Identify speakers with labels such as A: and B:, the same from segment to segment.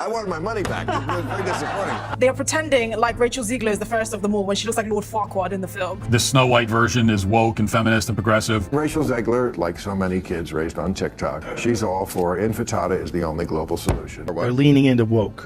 A: I wanted my money back. It was very disappointing.
B: They're pretending like Rachel Zegler is the first of them all when she looks like Lord Farquaad in the film.
C: The Snow White version is woke and feminist and progressive.
A: Rachel Zegler, like so many kids raised on TikTok, she's all for infantada is the only global solution.
D: They're leaning into woke.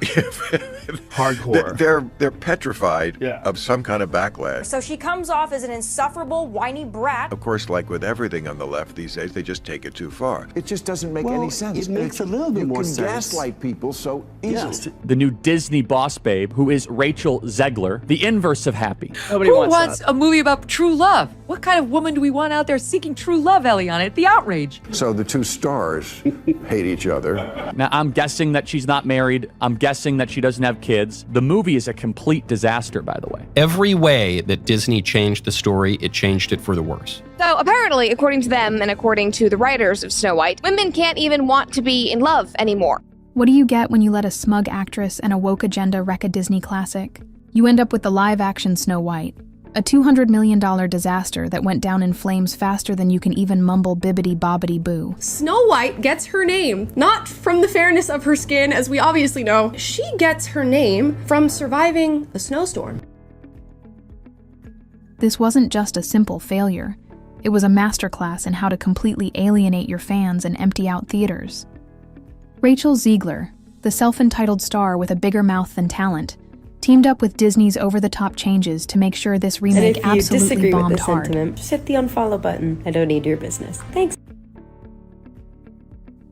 D: Hardcore.
E: They're petrified of some kind of backlash.
F: So she comes off as an insufferable, whiny brat.
E: Of course, like with everything on the left these days, they just take it too far.
A: It just doesn't make any sense.
D: It makes a little bit more sense.
A: You can gaslight people so easily.
D: Yes.
G: The new Disney boss babe, who is Rachel Zegler, the inverse of happy.
H: Nobody wants a movie about true love? What kind of woman do we want out there seeking true love, Eliana? The outrage.
A: So the two stars hate each other.
G: Now, I'm guessing that she's not married. I'm guessing that she doesn't have kids. The movie is a complete disaster, by the way.
I: Every way that Disney changed the story, it changed it for the worse.
J: So apparently, according to them and according to the writers of Snow White, women can't even want to be in love anymore.
K: What do you get when you let a smug actress and a woke agenda wreck a Disney classic? You end up with the live-action Snow White, a $200 million disaster that went down in flames faster than you can even mumble bibbidi-bobbidi-boo.
L: Snow White gets her name, not from the fairness of her skin, as we obviously know. She gets her name from surviving a snowstorm.
K: This wasn't just a simple failure. It was a masterclass in how to completely alienate your fans and empty out theaters. Rachel Zegler, the self-entitled star with a bigger mouth than talent, teamed up with Disney's over-the-top changes to make sure this remake absolutely bombed hard.
M: Just hit the unfollow button. I don't need your business. Thanks.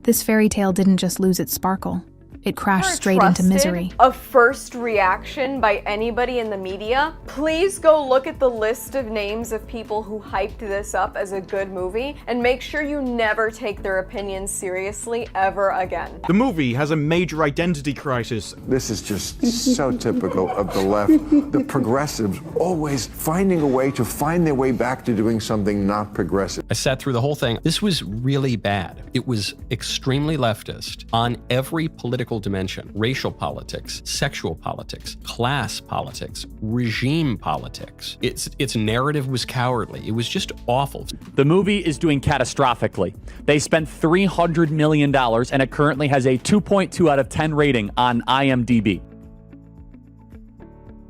K: This fairy tale didn't just lose its sparkle. It crashed straight into misery.
N: A first reaction by anybody in the media? Please go look at the list of names of people who hyped this up as a good movie and make sure you never take their opinions seriously ever again.
O: The movie has a major identity crisis.
A: This is just so typical of the left. The progressives always finding a way to find their way back to doing something not progressive.
I: I sat through the whole thing. This was really bad. It was extremely leftist on every political dimension: racial politics, sexual politics, class politics, regime politics. Its narrative was cowardly. It was just awful.
G: The movie is doing catastrophically. They spent $300 million and it currently has a 2.2 out of 10 rating on IMDb.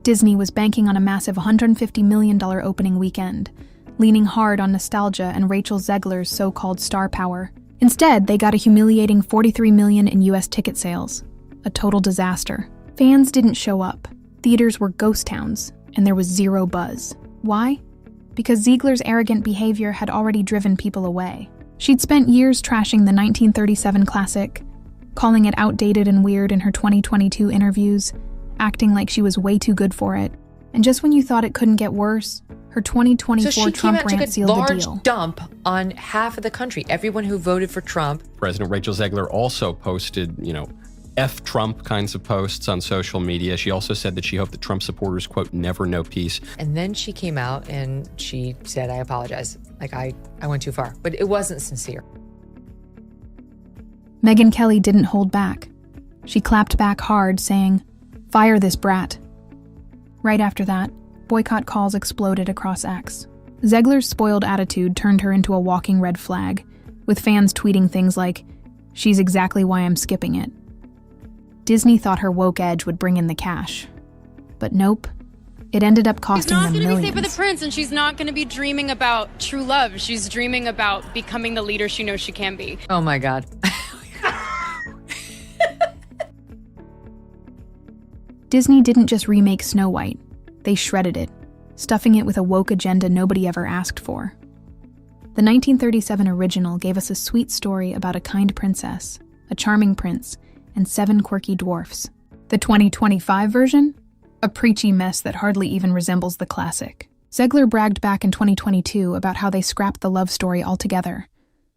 K: Disney was banking on a massive $150 million opening weekend, leaning hard on nostalgia and Rachel Zegler's so-called star power. Instead, they got a humiliating $43 million in US ticket sales. A total disaster. Fans didn't show up. Theaters were ghost towns, and there was zero buzz. Why? Because Zegler's arrogant behavior had already driven people away. She'd spent years trashing the 1937 classic, calling it outdated and weird in her 2022 interviews, acting like she was way too good for it. And just when you thought it couldn't get worse, her 2024 Trump rant sealed the deal.
H: So she came out and took a large dump on half of the country, everyone who voted for Trump.
I: President Rachel Zegler also posted, F Trump kinds of posts on social media. She also said that she hoped that Trump supporters, quote, never know peace.
H: And then she came out and she said, I apologize. Like, I went too far. But it wasn't sincere.
K: Megyn Kelly didn't hold back. She clapped back hard, saying, "Fire this brat." Right after that, boycott calls exploded across X. Zegler's spoiled attitude turned her into a walking red flag, with fans tweeting things like, "She's exactly why I'm skipping it." Disney thought her woke edge would bring in the cash. But nope. It ended up costing them millions.
P: She's not going to be saved by the prince, and she's not going to be dreaming about true love. She's dreaming about becoming the leader she knows she can be.
H: Oh my God.
K: Disney didn't just remake Snow White. They shredded it, stuffing it with a woke agenda nobody ever asked for. The 1937 original gave us a sweet story about a kind princess, a charming prince, and 7 quirky dwarfs. The 2025 version? A preachy mess that hardly even resembles the classic. Zegler bragged back in 2022 about how they scrapped the love story altogether,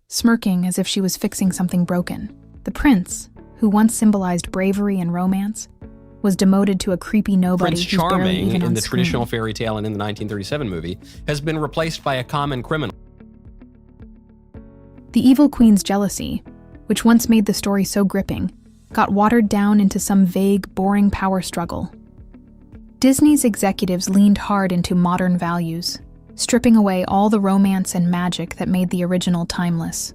K: smirking as if she was fixing something broken. The prince, who once symbolized bravery and romance, was demoted to a creepy nobody
I: Prince
K: who's barely
I: Charming
K: even
I: in
K: on
I: the
K: screen.
I: traditional fairy tale and in the 1937 movie has been replaced by a common criminal.
K: The evil queen's jealousy, which once made the story so gripping, got watered down into some vague, boring power struggle. Disney's executives leaned hard into modern values, stripping away all the romance and magic that made the original timeless.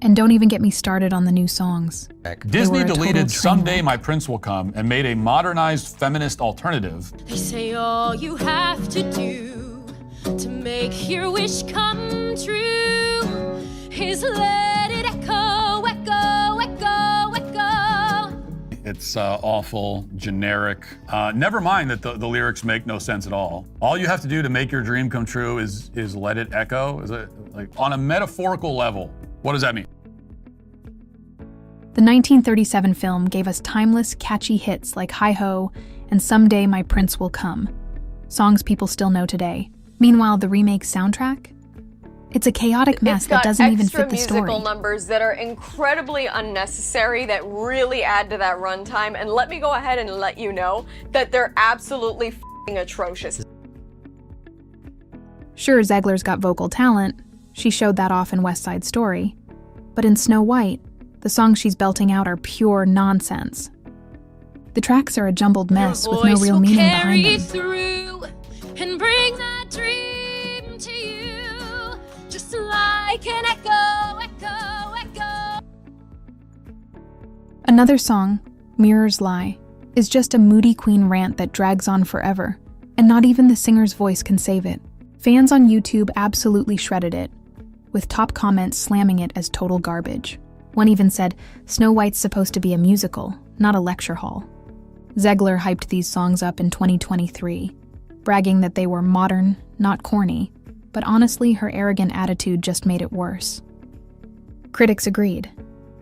K: And don't even get me started on the new songs.
C: Disney
K: They were a
C: deleted
K: total train
C: Someday
K: wreck.
C: My Prince Will Come and made a modernized feminist alternative.
Q: They say all you have to do to make your wish come true is let it echo, echo, echo, echo.
C: It's awful, generic. Never mind that the lyrics make no sense at all. All you have to do to make your dream come true is let it echo. Is it like on a metaphorical level? What does that mean?
K: The 1937 film gave us timeless, catchy hits like Hi-Ho and Someday My Prince Will Come, songs people still know today. Meanwhile, the remake soundtrack? It's a chaotic mess that doesn't even fit the
N: It's got extra musical numbers that are incredibly unnecessary that really add to that runtime, and let me go ahead and let you know that they're absolutely f***ing atrocious.
K: Sure, Zegler's got vocal talent. She showed that off in West Side Story. But in Snow White, the songs she's belting out are pure nonsense. The tracks are a jumbled mess with no real meaning behind them.
Q: Through and bring that dream to you, just like an echo, echo, echo.
K: Another song, Mirrors Lie, is just a moody Queen rant that drags on forever, and not even the singer's voice can save it. Fans on YouTube absolutely shredded it, with top comments slamming it as total garbage. One even said, Snow White's supposed to be a musical, not a lecture hall. Zegler hyped these songs up in 2023, bragging that they were modern, not corny, but honestly, her arrogant attitude just made it worse. Critics agreed.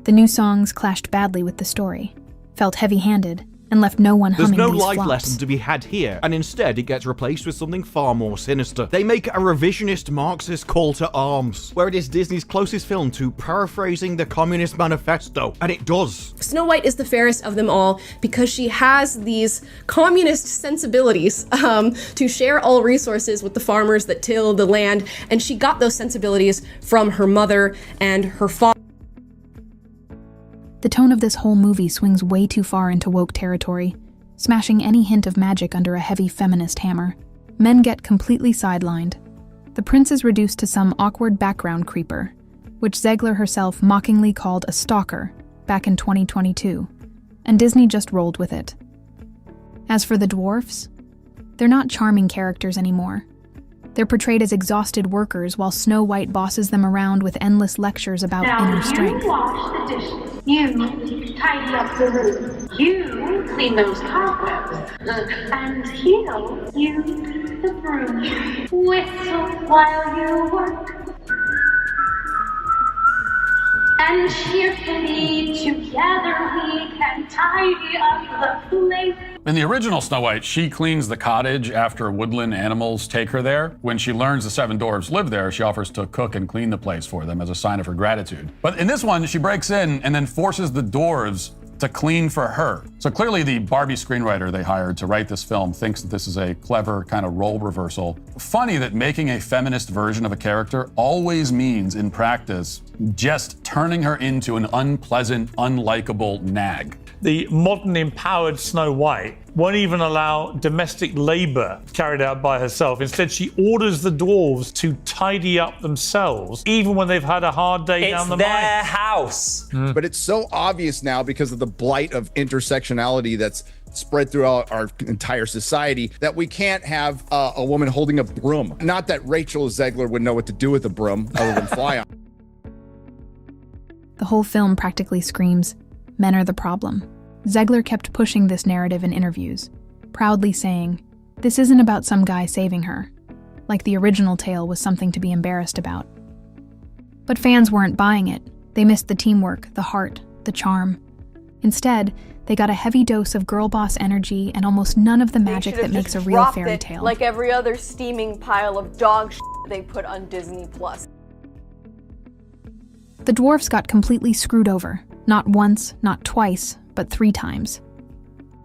K: The new songs clashed badly with the story, felt heavy-handed, and left no one
O: There's
K: humming
O: no
K: these
O: life
K: flops.
O: lesson to be had here, and instead it gets replaced with something far more sinister. They make a revisionist Marxist call to arms, where it is Disney's closest film to paraphrasing the Communist Manifesto, and it does.
L: Snow White is the fairest of them all because she has these communist sensibilities to share all resources with the farmers that till the land, and she got those sensibilities from her mother and her father.
K: The tone of this whole movie swings way too far into woke territory, smashing any hint of magic under a heavy feminist hammer. Men get completely sidelined. The prince is reduced to some awkward background creeper, which Zegler herself mockingly called a stalker back in 2022, and Disney just rolled with it. As for the dwarfs, they're not charming characters anymore. They're portrayed as exhausted workers while Snow White bosses them around with endless lectures about inner strength.
R: You wash the dishes. You tidy up the room. You clean those cobwebs. And he'll use the broom. Whistle while you work. And cheerfully together we can tidy up the place.
C: In the original Snow White, she cleans the cottage after woodland animals take her there. When she learns the 7 dwarves live there, she offers to cook and clean the place for them as a sign of her gratitude. But in this one, she breaks in and then forces the dwarves to clean for her. So clearly the Barbie screenwriter they hired to write this film thinks that this is a clever kind of role reversal. Funny that making a feminist version of a character always means, in practice, just turning her into an unpleasant, unlikable nag.
S: The modern empowered Snow White won't even allow domestic labor carried out by herself. Instead, she orders the dwarves to tidy up themselves, even when they've had a hard day down the mine.
T: It's their house.
U: But it's so obvious now because of the blight of intersectionality that's spread throughout our entire society that we can't have a woman holding a broom. Not that Rachel Zegler would know what to do with a broom other than fly on.
K: The whole film practically screams, men are the problem. Zegler kept pushing this narrative in interviews, proudly saying, this isn't about some guy saving her, like the original tale was something to be embarrassed about. But fans weren't buying it. They missed the teamwork, the heart, the charm. Instead, they got a heavy dose of girl boss energy and almost none of the magic that makes a real fairy tale.
N: Like every other steaming pile of dog shit they put on Disney+.
K: The dwarfs got completely screwed over. Not once, not twice, but 3 times.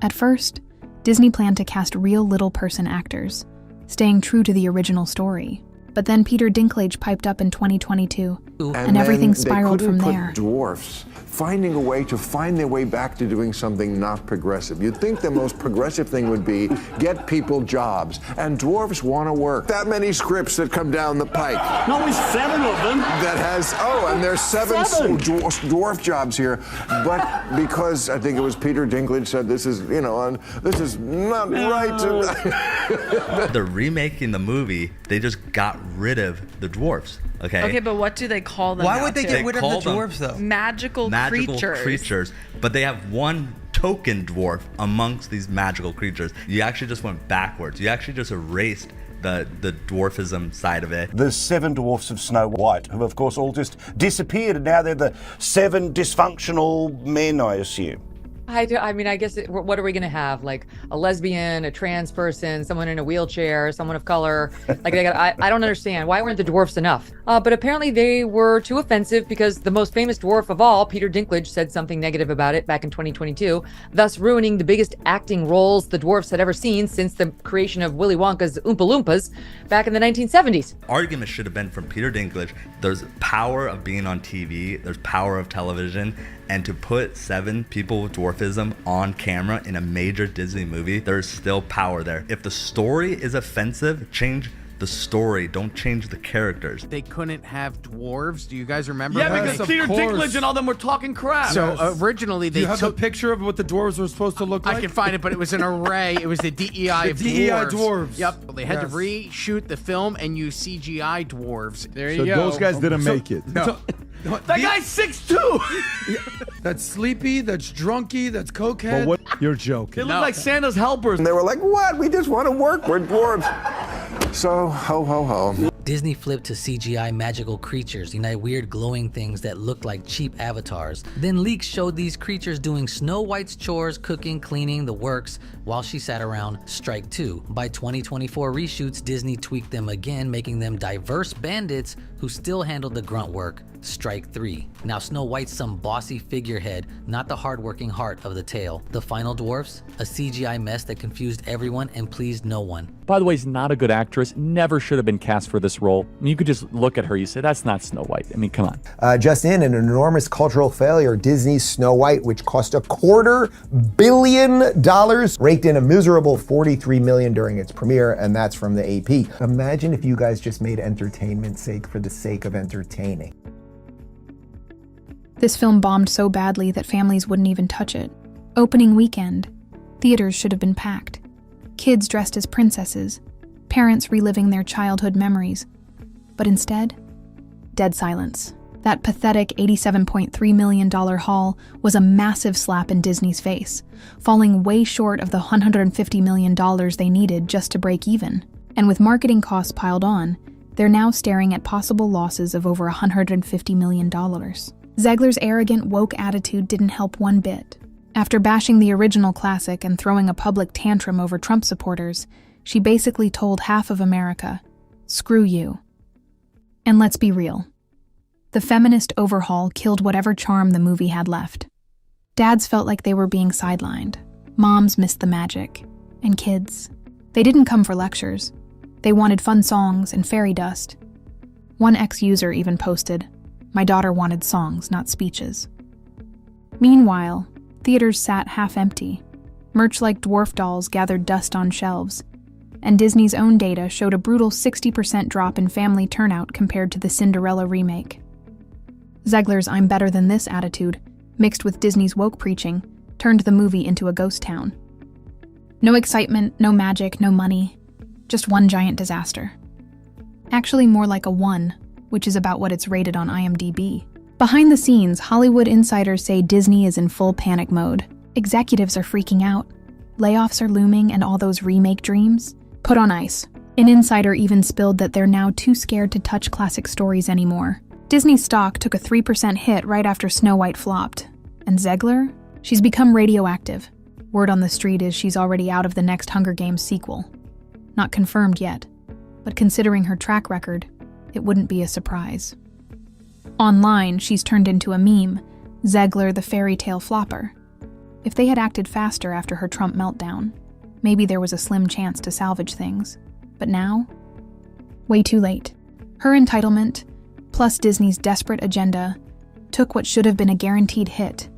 K: At first, Disney planned to cast real little person actors, staying true to the original story. But then Peter Dinklage piped up in 2022, and everything spiraled from there.
A: Dwarfs finding a way to find their way back to doing something not progressive. You'd think the most progressive thing would be get people jobs, and dwarfs want to work. That many scripts that come down the pike.
D: No, it's 7 of them.
A: That has, and there's seven dwarf jobs here, but because I think it was Peter Dinklage said this is, this is not right.
T: They're remaking the movie. They just got rid of the dwarfs.
V: Okay, but what do they call them?
T: Why would they get rid of the dwarves though?
V: Magical
T: creatures. But they have one token dwarf amongst these magical creatures. You actually just went backwards. You actually just erased the dwarfism side of it.
D: The 7 dwarfs of Snow White, who of course all just disappeared, and now they're the 7 dysfunctional men, I assume.
H: I mean, I guess, what are we going to have? Like a lesbian, a trans person, someone in a wheelchair, someone of color? Like, I don't understand. Why weren't the dwarfs enough? But apparently they were too offensive because the most famous dwarf of all, Peter Dinklage, said something negative about it back in 2022, thus ruining the biggest acting roles the dwarfs had ever seen since the creation of Willy Wonka's Oompa Loompas back in the 1970s.
T: Argument should have been from Peter Dinklage. There's power of being on TV. There's power of television. And to put 7 people with dwarfism on camera in a major Disney movie, there's still power there. If the story is offensive, change the story. Don't change the characters.
W: They couldn't have dwarves. Do you guys remember?
X: Yeah,
W: that?
X: because Peter Dinklage and all them were talking crap.
W: So originally they
X: Do you have
W: took
X: a picture of what the dwarves were supposed to look like?
W: I can find it, but it was an array. It was the DEI of
X: DEI
W: dwarves.
X: dwarves.
W: Yep. They had to reshoot the film and use CGI dwarves. There you
X: So
W: go.
X: those guys didn't make it.
W: No.
X: That guy's 6'2". That's sleepy, that's drunky, that's cokehead.
U: But what? You're joking.
X: They look like Santa's helpers.
A: And they were like, what? We just want to work. We're dwarves. So, ho, ho, ho.
Y: Disney flipped to CGI magical creatures, weird glowing things that looked like cheap avatars. Then leaks showed these creatures doing Snow White's chores, cooking, cleaning, the works, while she sat around. Strike 2. By 2024 reshoots, Disney tweaked them again, making them diverse bandits who still handled the grunt work. Strike 3. Now Snow White's some bossy figurehead, not the hardworking heart of the tale. The final dwarfs? A CGI mess that confused everyone and pleased no one.
G: By the way, she's not a good actress. Never should have been cast for this role. I mean, you could just look at her, you say, that's not Snow White. I mean, come on.
Z: Just in, an enormous cultural failure, Disney's Snow White, which cost $250 million, raked in a miserable $43 million during its premiere, and that's from the AP. Imagine if you guys just made entertainment sake for the sake of entertaining.
K: This film bombed so badly that families wouldn't even touch it. Opening weekend, theaters should have been packed. Kids dressed as princesses, parents reliving their childhood memories. But instead, dead silence. That pathetic $87.3 million haul was a massive slap in Disney's face, falling way short of the $150 million they needed just to break even. And with marketing costs piled on, they're now staring at possible losses of over $150 million. Zegler's arrogant, woke attitude didn't help one bit. After bashing the original classic and throwing a public tantrum over Trump supporters, she basically told half of America, screw you. And let's be real. The feminist overhaul killed whatever charm the movie had left. Dads felt like they were being sidelined. Moms missed the magic. And kids. They didn't come for lectures. They wanted fun songs and fairy dust. One ex-user even posted, "My daughter wanted songs, not speeches." Meanwhile, theaters sat half empty. Merch like dwarf dolls gathered dust on shelves. And Disney's own data showed a brutal 60% drop in family turnout compared to the Cinderella remake. Zegler's I'm better than this attitude, mixed with Disney's woke preaching, turned the movie into a ghost town. No excitement, no magic, no money. Just one giant disaster. Actually more like a 1, which is about what it's rated on IMDb. Behind the scenes, Hollywood insiders say Disney is in full panic mode. Executives are freaking out. Layoffs are looming, and all those remake dreams put on ice. An insider even spilled that they're now too scared to touch classic stories anymore. Disney stock took a 3% hit right after Snow White flopped. And Zegler? She's become radioactive. Word on the street is she's already out of the next Hunger Games sequel. Not confirmed yet, but considering her track record, it wouldn't be a surprise. Online, she's turned into a meme, Zegler the fairy tale flopper. If they had acted faster after her Trump meltdown, maybe there was a slim chance to salvage things. But now? Way too late. Her entitlement, plus Disney's desperate agenda, took what should have been a guaranteed hit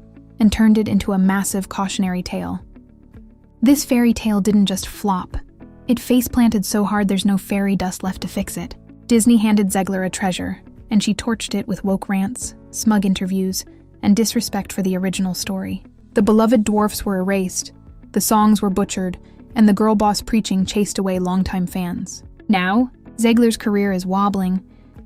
K: and turned it into a massive cautionary tale. This fairy tale didn't just flop. It face-planted so hard there's no fairy dust left to fix it. Disney handed Zegler a treasure, and she torched it with woke rants, smug interviews, and disrespect for the original story. The beloved dwarfs were erased, the songs were butchered, and the girl boss preaching chased away longtime fans. Now, Zegler's career is wobbling,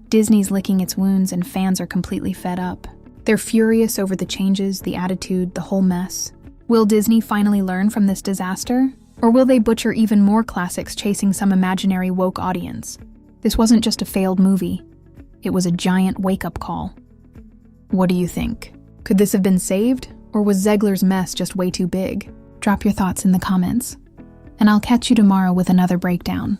K: Disney's licking its wounds, and fans are completely fed up. They're furious over the changes, the attitude, the whole mess. Will Disney finally learn from this disaster? Or will they butcher even more classics chasing some imaginary woke audience? This wasn't just a failed movie. It was a giant wake-up call. What do you think? Could this have been saved? Or was Zegler's mess just way too big? Drop your thoughts in the comments. And I'll catch you tomorrow with another breakdown.